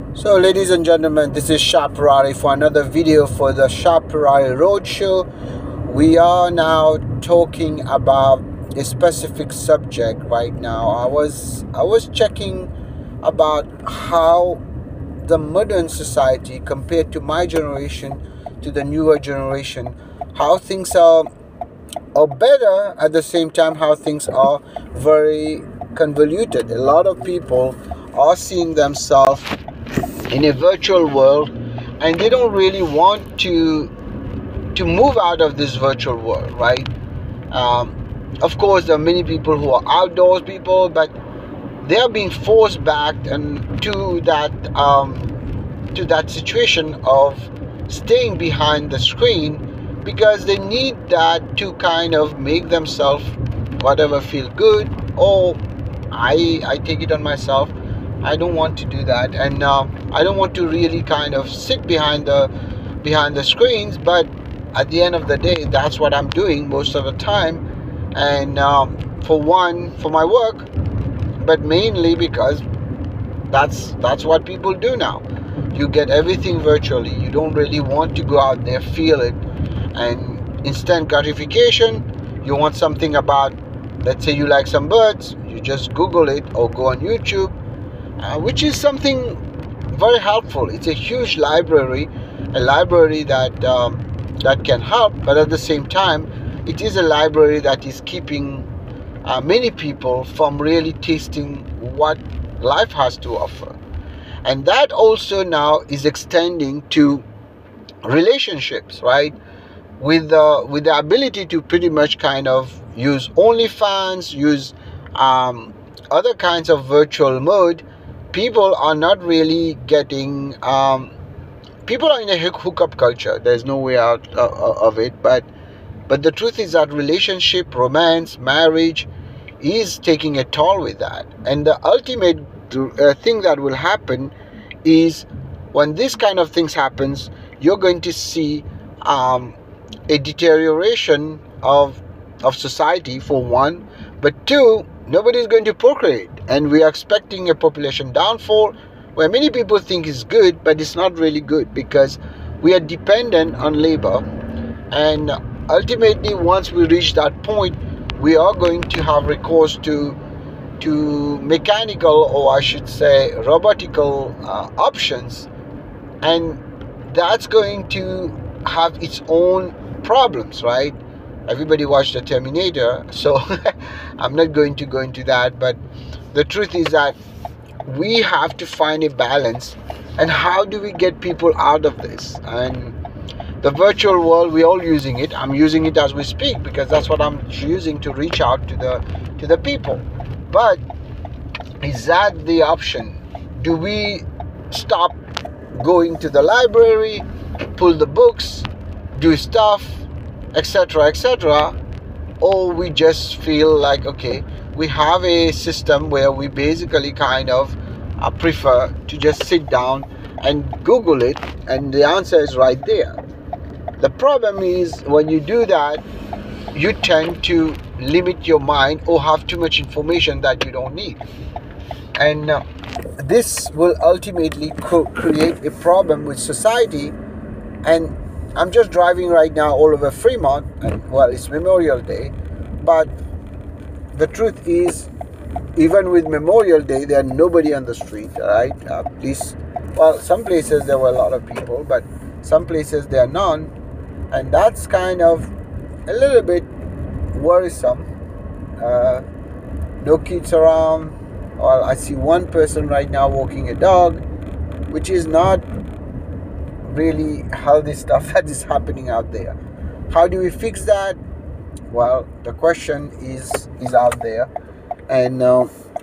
So, ladies and gentlemen, this is Shah Purari for another video for the Shah Purari Roadshow. We are now talking about a specific subject right now. I was checking about how the modern society compared to my generation to the newer generation, how things are better, at the same time how things are very convoluted. A lot of people are seeing themselves in a virtual world, and they don't really want to move out of this virtual world, right? Of course, there are many people who are outdoors people, but they are being forced back and to that situation of staying behind the screen, because they need that to kind of make themselves whatever feel good. Or I take it on myself, I don't want to do that, and I don't want to really kind of sit behind the screens. But at the end of the day, that's what I'm doing most of the time. And for my work, but mainly because that's what people do now. You get everything virtually. You don't really want to go out there, feel it, and instant gratification. You want something about, let's say you like some birds, you just Google it or go on YouTube, which is something very helpful. It's a huge library, a library that can help, but at the same time, it is a library that is keeping many people from really tasting what life has to offer. And that also now is extending to relationships, right? With the ability to pretty much kind of use OnlyFans, use other kinds of virtual mode, people are not really getting. People are in a hookup culture. There's no way out of it. But the truth is that relationship, romance, marriage is taking a toll with that. And the ultimate thing that will happen is, when this kind of things happens, you're going to see a deterioration of society, for one. But two, nobody is going to procreate, and we are expecting a population downfall, where many people think is good, but it's not really good, because we are dependent on labor. And ultimately, once we reach that point, we are going to have recourse to mechanical, or I should say robotical options, and that's going to have its own problems, right? Everybody watched the Terminator, so I'm not going to go into that. But the truth is that we have to find a balance. And how do we get people out of this? And the virtual world, we're all using it. I'm using it as we speak, because that's what I'm using to reach out to the people. But is that the option? Do we stop going to the library, pull the books, do stuff, etc., etc., or we just feel like, okay, we have a system where we basically kind of prefer to just sit down and Google it, and the answer is right there. The problem is, when you do that, you tend to limit your mind or have too much information that you don't need. And this will ultimately create a problem with society. And I'm just driving right now all over Fremont, and well, it's Memorial Day, but the truth is, even with Memorial Day, there are nobody on the street, right? Please, well, some places there were a lot of people, but some places there are none, and that's kind of a little bit worrisome. No kids around. Well, I see one person right now walking a dog, which is not really healthy stuff that is happening out there. How do we fix that? Well, the question is out there, and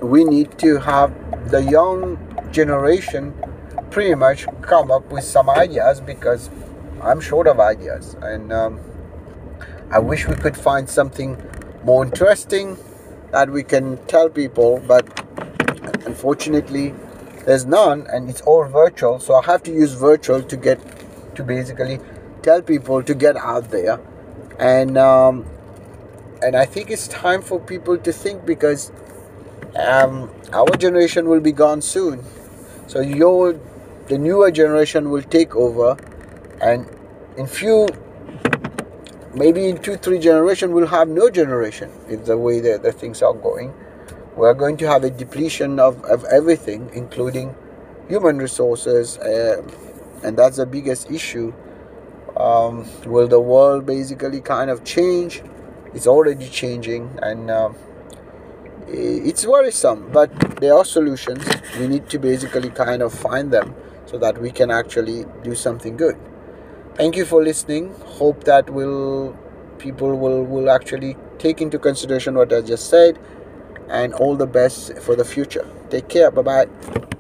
we need to have the young generation pretty much come up with some ideas, because I'm short of ideas, and I wish we could find something more interesting that we can tell people, but unfortunately there's none, and it's all virtual. So I have to use virtual to basically tell people to get out there. And I think it's time for people to think, because our generation will be gone soon. So the newer generation will take over, and in few, maybe in 2-3 generation, we'll have no generation. If the way that the things are going, we're going to have a depletion of everything, including human resources, and that's the biggest issue. Will the world basically kind of change? It's already changing, and it's worrisome, but there are solutions. We need to basically kind of find them so that we can actually do something good. Thank you for listening. Hope that people will actually take into consideration what I just said, and all the best for the future. Take care. Bye bye.